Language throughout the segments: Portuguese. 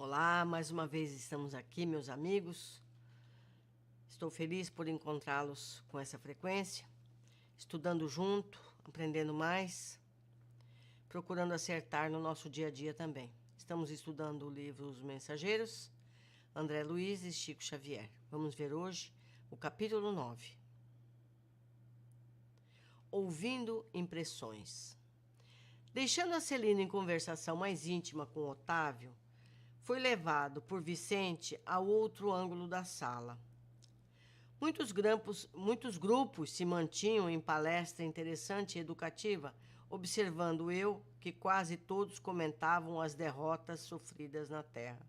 Olá, mais uma vez estamos aqui, meus amigos. Estou feliz por encontrá-los com essa frequência, estudando junto, aprendendo mais, procurando acertar no nosso dia a dia também. Estamos estudando o livro Os Mensageiros, André Luiz e Chico Xavier. Vamos ver hoje o capítulo 9. Ouvindo impressões. Deixando a Celina em conversação mais íntima com Otávio, foi levado por Vicente ao outro ângulo da sala. Muitos grupos se mantinham em palestra interessante e educativa, observando eu que quase todos comentavam as derrotas sofridas na terra.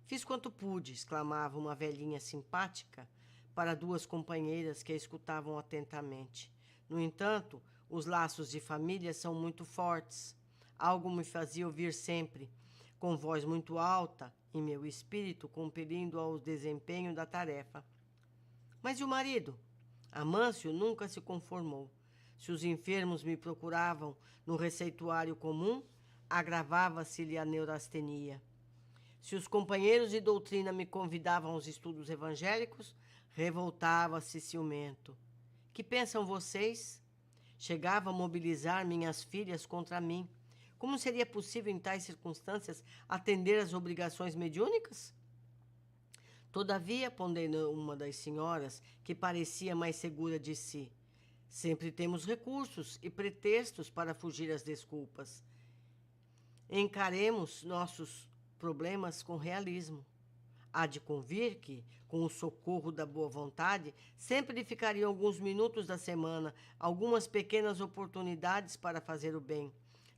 Fiz quanto pude, exclamava uma velhinha simpática para duas companheiras que a escutavam atentamente. No entanto, os laços de família são muito fortes. Algo me fazia ouvir sempre, com voz muito alta, em meu espírito, compelindo ao desempenho da tarefa. Mas e o marido? Amâncio nunca se conformou. Se os enfermos me procuravam no receituário comum, agravava-se-lhe a neurastenia. Se os companheiros de doutrina me convidavam aos estudos evangélicos, revoltava-se ciumento. Que pensam vocês? Chegava a mobilizar minhas filhas contra mim. Como seria possível, em tais circunstâncias, atender às obrigações mediúnicas? Todavia, ponderou uma das senhoras, que parecia mais segura de si, sempre temos recursos e pretextos para fugir às desculpas. Encaremos nossos problemas com realismo. Há de convir que, com o socorro da boa vontade, sempre lhe ficariam alguns minutos da semana, algumas pequenas oportunidades para fazer o bem.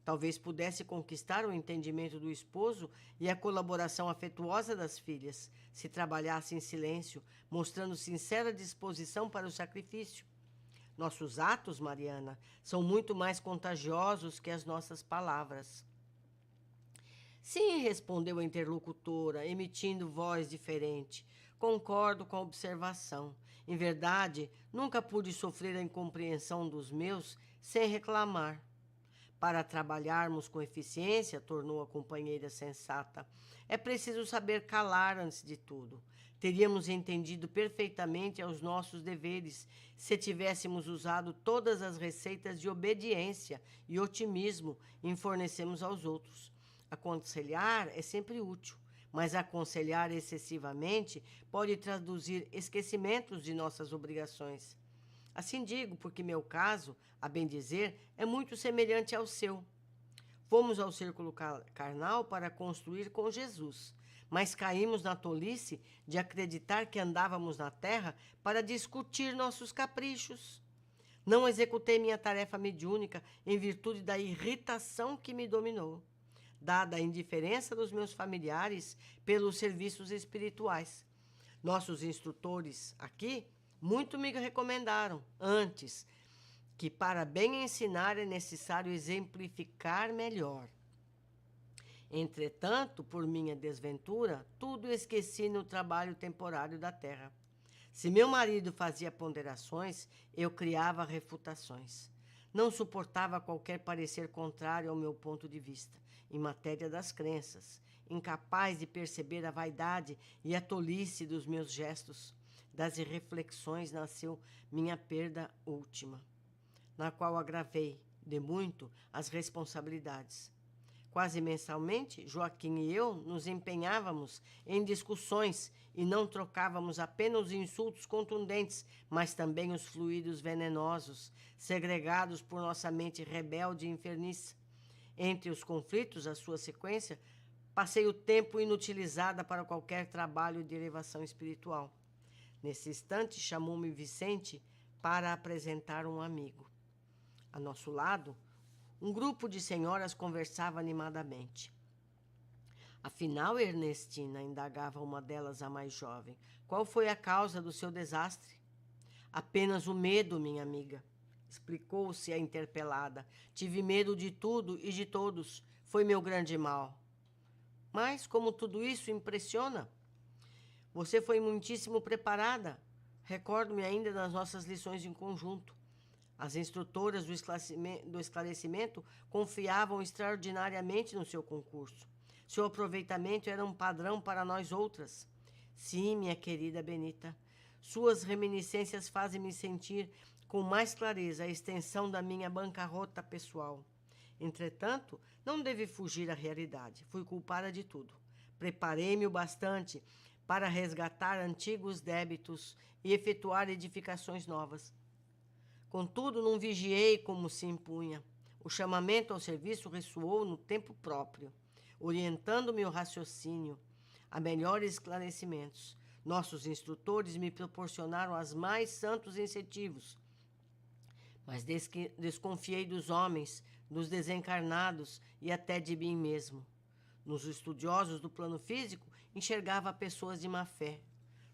Talvez pudesse conquistar o entendimento do esposo e a colaboração afetuosa das filhas, se trabalhasse em silêncio, mostrando sincera disposição para o sacrifício. Nossos atos, Mariana, são muito mais contagiosos que as nossas palavras. Sim, respondeu a interlocutora, emitindo voz diferente. Concordo com a observação. Em verdade, nunca pude sofrer a incompreensão dos meus sem reclamar. Para trabalharmos com eficiência, tornou a companheira sensata, é preciso saber calar antes de tudo. Teríamos entendido perfeitamente aos nossos deveres se tivéssemos usado todas as receitas de obediência e otimismo em fornecemos aos outros. Aconselhar é sempre útil, mas aconselhar excessivamente pode traduzir esquecimentos de nossas obrigações. Assim digo, porque meu caso, a bem dizer, é muito semelhante ao seu. Fomos ao círculo carnal para construir com Jesus, mas caímos na tolice de acreditar que andávamos na terra para discutir nossos caprichos. Não executei minha tarefa mediúnica em virtude da irritação que me dominou, dada a indiferença dos meus familiares pelos serviços espirituais. Nossos instrutores aqui muito me recomendaram, antes, que para bem ensinar é necessário exemplificar melhor. Entretanto, por minha desventura, tudo esqueci no trabalho temporário da terra. Se meu marido fazia ponderações, eu criava refutações. Não suportava qualquer parecer contrário ao meu ponto de vista, em matéria das crenças, incapaz de perceber a vaidade e a tolice dos meus gestos. Das reflexões nasceu minha perda última, na qual agravei, de muito, as responsabilidades. Quase mensalmente, Joaquim e eu nos empenhávamos em discussões e não trocávamos apenas os insultos contundentes, mas também os fluidos venenosos, segregados por nossa mente rebelde e enfermiça. Entre os conflitos, a sua sequência, passei o tempo inutilizada para qualquer trabalho de elevação espiritual. Nesse instante, chamou-me Vicente para apresentar um amigo. A nosso lado, um grupo de senhoras conversava animadamente. Afinal, Ernestina, indagava uma delas, a mais jovem, qual foi a causa do seu desastre? Apenas o medo, minha amiga, explicou-se a interpelada. Tive medo de tudo e de todos. Foi meu grande mal. Mas como tudo isso impressiona? Você foi muitíssimo preparada. Recordo-me ainda das nossas lições em conjunto. As instrutoras do esclarecimento confiavam extraordinariamente no seu concurso. Seu aproveitamento era um padrão para nós outras. Sim, minha querida Benita, suas reminiscências fazem-me sentir com mais clareza a extensão da minha bancarrota pessoal. Entretanto, não devo fugir à realidade. Fui culpada de tudo. Preparei-me o bastante para resgatar antigos débitos e efetuar edificações novas. Contudo, não vigiei como se impunha. O chamamento ao serviço ressoou no tempo próprio, orientando-me o raciocínio a melhores esclarecimentos. Nossos instrutores me proporcionaram os mais santos incentivos, mas desconfiei dos homens, dos desencarnados e até de mim mesmo. Nos estudiosos do plano físico, enxergava pessoas de má fé.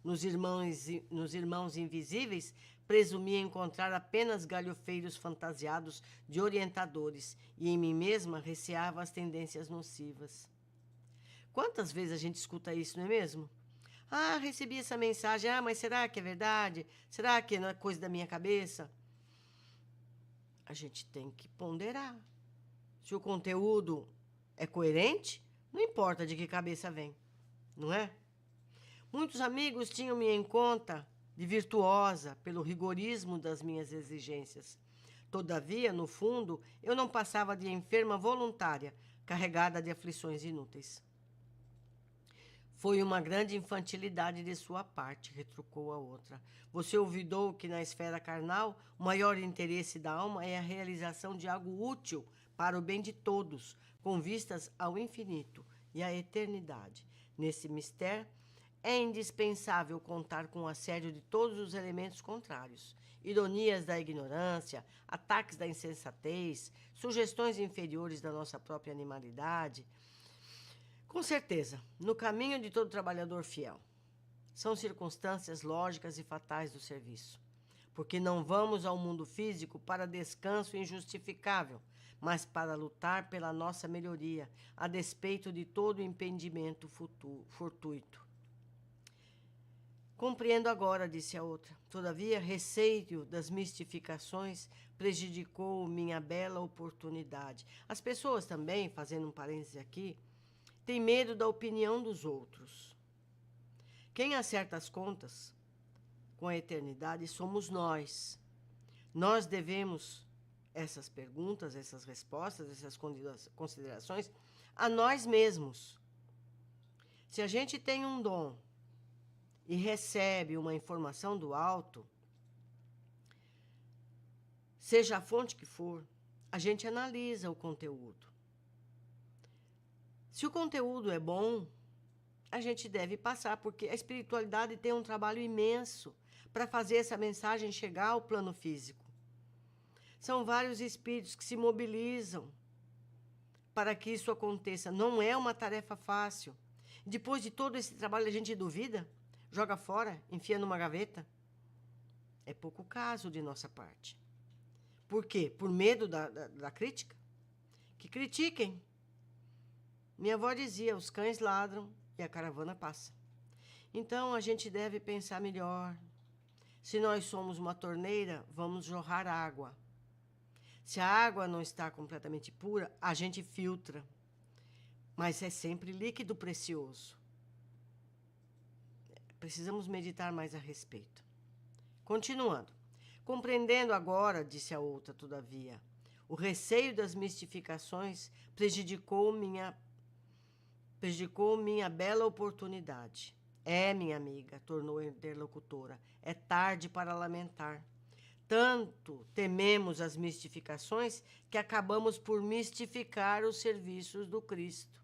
Nos irmãos invisíveis, presumia encontrar apenas galhofeiros fantasiados de orientadores, e em mim mesma receava as tendências nocivas. Quantas vezes a gente escuta isso, não é mesmo? Ah, recebi essa mensagem, mas será que é verdade? Será que não é coisa da minha cabeça? A gente tem que ponderar. Se o conteúdo é coerente, não importa de que cabeça vem, não é? Muitos amigos tinham-me em conta de virtuosa pelo rigorismo das minhas exigências. Todavia, no fundo, eu não passava de enferma voluntária, carregada de aflições inúteis. Foi uma grande infantilidade de sua parte, retrucou a outra. Você olvidou que na esfera carnal o maior interesse da alma é a realização de algo útil para o bem de todos, com vistas ao infinito e à eternidade. Nesse mistério, é indispensável contar com o assédio de todos os elementos contrários. Ironias da ignorância, ataques da insensatez, sugestões inferiores da nossa própria animalidade. Com certeza, no caminho de todo trabalhador fiel. São circunstâncias lógicas e fatais do serviço. Porque não vamos ao mundo físico para descanso injustificável, mas para lutar pela nossa melhoria, a despeito de todo impedimento fortuito. Compreendo agora, disse a outra. Todavia, receio das mistificações prejudicou minha bela oportunidade. As pessoas também, fazendo um parêntese aqui, têm medo da opinião dos outros. Quem acerta as contas com a eternidade somos nós. Nós devemos essas perguntas, essas respostas, essas considerações a nós mesmos. Se a gente tem um dom e recebe uma informação do alto, seja a fonte que for, a gente analisa o conteúdo. Se o conteúdo é bom, a gente deve passar, porque a espiritualidade tem um trabalho imenso para fazer essa mensagem chegar ao plano físico. São vários espíritos que se mobilizam para que isso aconteça. Não é uma tarefa fácil. Depois de todo esse trabalho, a gente duvida? Joga fora, enfia numa gaveta? É pouco caso de nossa parte. Por quê? Por medo da crítica? Que critiquem. Minha avó dizia, os cães ladram e a caravana passa. Então, a gente deve pensar melhor. Se nós somos uma torneira, vamos jorrar água. Se a água não está completamente pura, a gente filtra. Mas é sempre líquido precioso. Precisamos meditar mais a respeito. Continuando. Compreendendo agora, disse a outra, todavia, o receio das mistificações prejudicou minha bela oportunidade. É, minha amiga, tornou a interlocutora, é tarde para lamentar. Tanto tememos as mistificações que acabamos por mistificar os serviços do Cristo.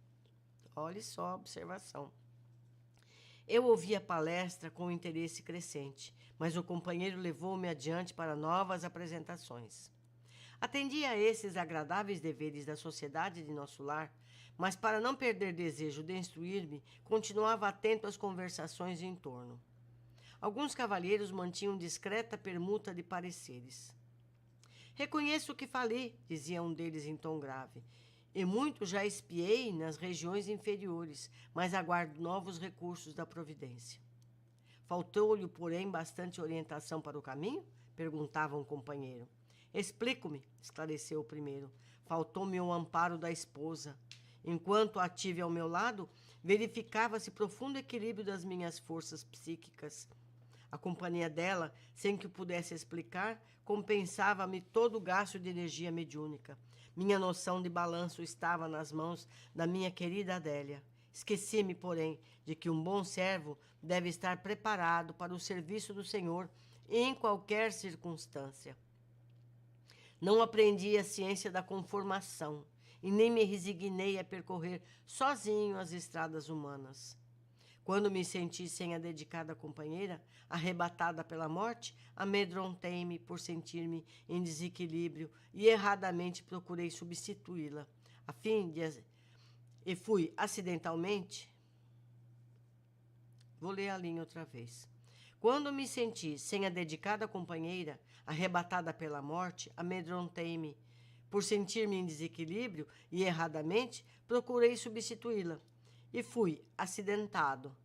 Olhe só a observação. Eu ouvi a palestra com interesse crescente, mas o companheiro levou-me adiante para novas apresentações. Atendi a esses agradáveis deveres da sociedade de nosso lar, mas para não perder desejo de instruir-me, continuava atento às conversações em torno. Alguns cavalheiros mantinham discreta permuta de pareceres. Reconheço o que falei, dizia um deles em tom grave, e muito já espiei nas regiões inferiores, mas aguardo novos recursos da providência. Faltou-lhe, porém, bastante orientação para o caminho? Perguntava um companheiro. Explico-me, esclareceu o primeiro. Faltou-me o amparo da esposa. enquanto a tive ao meu lado, verificava-se profundo equilíbrio das minhas forças psíquicas. A companhia dela, sem que eu pudesse explicar, compensava-me todo o gasto de energia mediúnica. Minha noção de balanço estava nas mãos da minha querida Adélia. Esqueci-me, porém, de que um bom servo deve estar preparado para o serviço do Senhor em qualquer circunstância. Não aprendi a ciência da conformação e nem me resignei a percorrer sozinho as estradas humanas. Quando me senti sem a dedicada companheira, arrebatada pela morte, amedrontei-me por sentir-me em desequilíbrio e erradamente procurei substituí-la, a fim de... E fui acidentalmente... Vou ler a linha outra vez. Quando me senti sem a dedicada companheira, arrebatada pela morte, amedrontei-me por sentir-me em desequilíbrio e erradamente procurei substituí-la. E fui acidentado.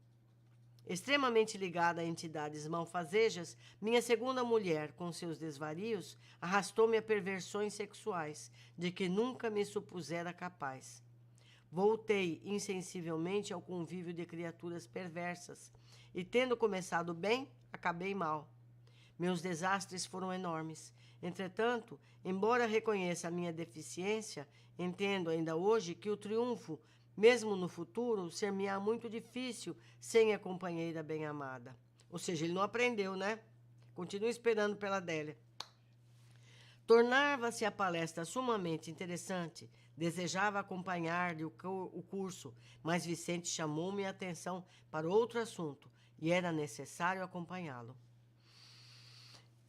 Extremamente ligada a entidades malfazejas, minha segunda mulher, com seus desvarios, arrastou-me a perversões sexuais, de que nunca me supusera capaz. Voltei insensivelmente ao convívio de criaturas perversas, e tendo começado bem, acabei mal. Meus desastres foram enormes. Entretanto, embora reconheça a minha deficiência, entendo ainda hoje que o triunfo, mesmo no futuro, ser-me-á muito difícil sem a companheira bem-amada. Ou seja, ele não aprendeu, né? Continua esperando pela Adélia. Tornava-se a palestra sumamente interessante. Desejava acompanhar-lhe o curso, mas Vicente chamou minha atenção para outro assunto e era necessário acompanhá-lo.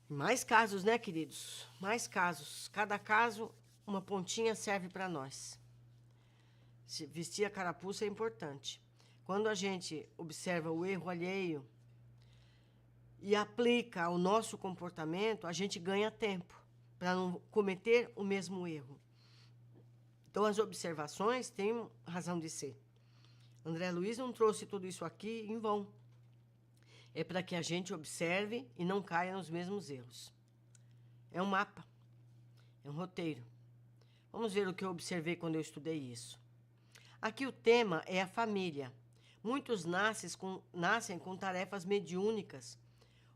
Mais casos, né, queridos? Mais casos. Cada caso, uma pontinha serve para nós. Vestir a carapuça é importante. Quando a gente observa o erro alheio e aplica ao nosso comportamento, a gente ganha tempo para não cometer o mesmo erro. Então, as observações têm razão de ser. André Luiz não trouxe tudo isso aqui em vão. É para que a gente observe e não caia nos mesmos erros. É um mapa, é um roteiro. Vamos ver o que eu observei quando eu estudei isso. Aqui o tema é a família. Muitos nascem com tarefas mediúnicas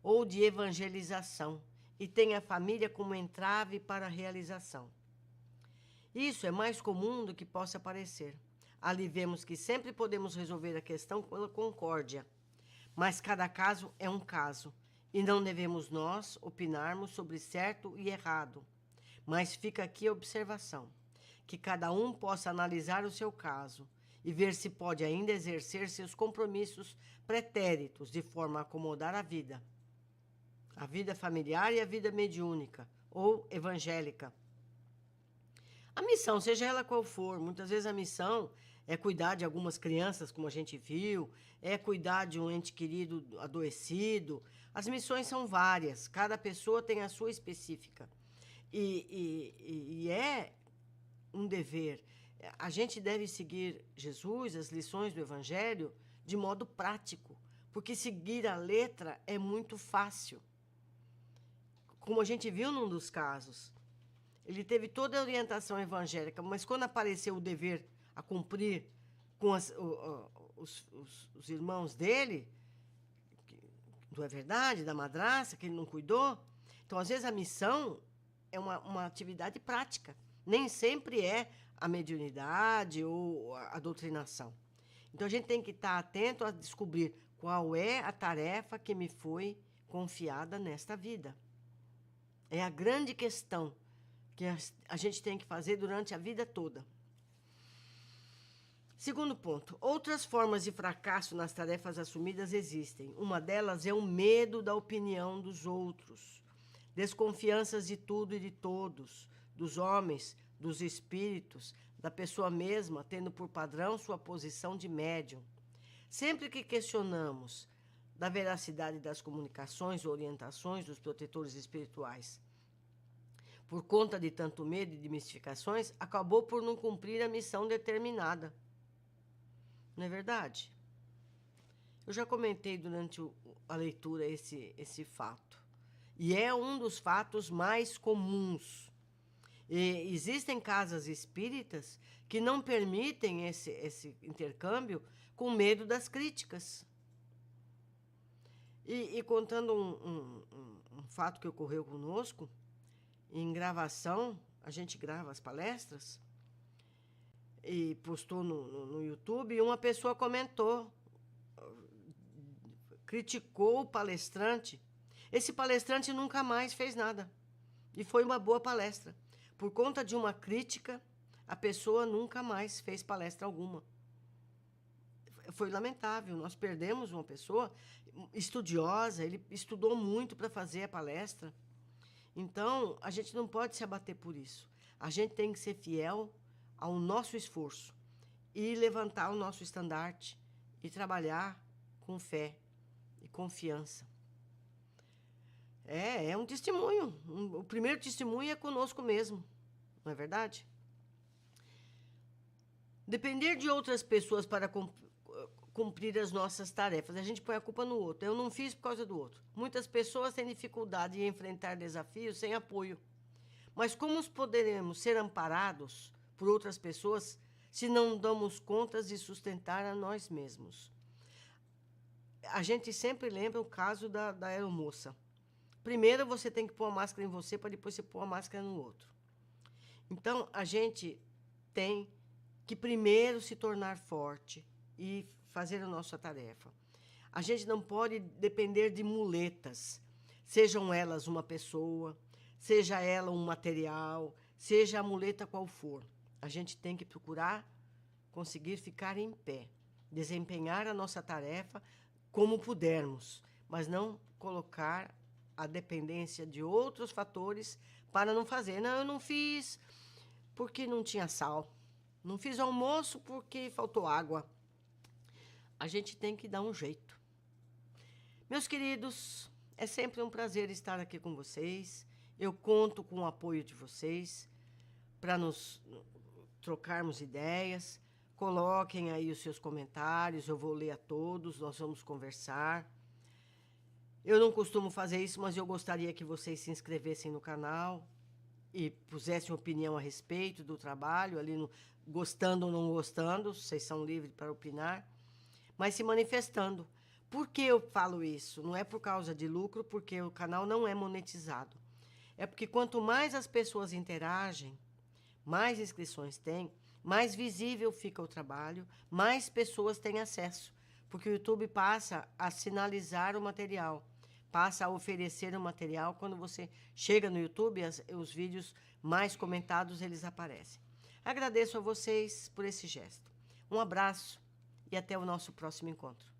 ou de evangelização e têm a família como entrave para a realização. Isso é mais comum do que possa parecer. Ali vemos que sempre podemos resolver a questão pela concórdia, mas cada caso é um caso, e não devemos nós opinarmos sobre certo e errado. Mas fica aqui a observação, que cada um possa analisar o seu caso e ver se pode ainda exercer seus compromissos pretéritos de forma a acomodar a vida familiar e a vida mediúnica ou evangélica. A missão, seja ela qual for, muitas vezes a missão é cuidar de algumas crianças, como a gente viu, é cuidar de um ente querido adoecido. As missões são várias, cada pessoa tem a sua específica. E é um dever. A gente deve seguir Jesus, as lições do Evangelho, de modo prático, porque seguir a letra é muito fácil. Como a gente viu num dos casos, ele teve toda a orientação evangélica, mas quando apareceu o dever a cumprir com os irmãos dele, não é verdade, da madrasta, que ele não cuidou, então, às vezes, a missão é uma atividade prática, nem sempre é a mediunidade ou a doutrinação. Então, a gente tem que estar atento a descobrir qual é a tarefa que me foi confiada nesta vida. É a grande questão que a gente tem que fazer durante a vida toda. Segundo ponto, outras formas de fracasso nas tarefas assumidas existem. Uma delas é o medo da opinião dos outros, desconfianças de tudo e de todos, dos homens, dos espíritos, da pessoa mesma, tendo por padrão sua posição de médium. Sempre que questionamos da veracidade das comunicações ou orientações dos protetores espirituais, por conta de tanto medo e de mistificações, acabou por não cumprir a missão determinada. Não é verdade? Eu já comentei durante a leitura esse fato. E é um dos fatos mais comuns. E existem casas espíritas que não permitem esse intercâmbio com medo das críticas. E contando um fato que ocorreu conosco, em gravação, a gente grava as palestras, e postou no YouTube, e uma pessoa comentou, criticou o palestrante. Esse palestrante nunca mais fez nada. E foi uma boa palestra. Por conta de uma crítica, a pessoa nunca mais fez palestra alguma. Foi lamentável. Nós perdemos uma pessoa estudiosa, ele estudou muito para fazer a palestra. Então, a gente não pode se abater por isso. A gente tem que ser fiel ao nosso esforço e levantar o nosso estandarte e trabalhar com fé e confiança. É um testemunho. O primeiro testemunho é conosco mesmo, não é verdade? Depender de outras pessoas para cumprir as nossas tarefas. A gente põe a culpa no outro. Eu não fiz por causa do outro. Muitas pessoas têm dificuldade em enfrentar desafios sem apoio. Mas como poderemos ser amparados por outras pessoas se não damos contas de sustentar a nós mesmos? A gente sempre lembra o caso da aeromoça. Primeiro você tem que pôr a máscara em você para depois você pôr a máscara no outro. Então, a gente tem que primeiro se tornar forte e fazer a nossa tarefa. A gente não pode depender de muletas, sejam elas uma pessoa, seja ela um material, seja a muleta qual for. A gente tem que procurar conseguir ficar em pé, desempenhar a nossa tarefa como pudermos, mas não colocar a dependência de outros fatores para não fazer. Não, eu não fiz porque não tinha sal. Não fiz almoço porque faltou água. A gente tem que dar um jeito. Meus queridos, é sempre um prazer estar aqui com vocês. Eu conto com o apoio de vocês para nos trocarmos ideias. Coloquem aí os seus comentários, eu vou ler a todos, nós vamos conversar. Eu não costumo fazer isso, mas eu gostaria que vocês se inscrevessem no canal e pusessem opinião a respeito do trabalho, ali no gostando ou não gostando, vocês são livres para opinar, mas se manifestando. Por que eu falo isso? Não é por causa de lucro, porque o canal não é monetizado. É porque quanto mais as pessoas interagem, mais inscrições tem, mais visível fica o trabalho, mais pessoas têm acesso, porque o YouTube passa a sinalizar o material, passa a oferecer o material. Quando você chega no YouTube, os vídeos mais comentados, eles aparecem. Agradeço a vocês por esse gesto. Um abraço e até o nosso próximo encontro.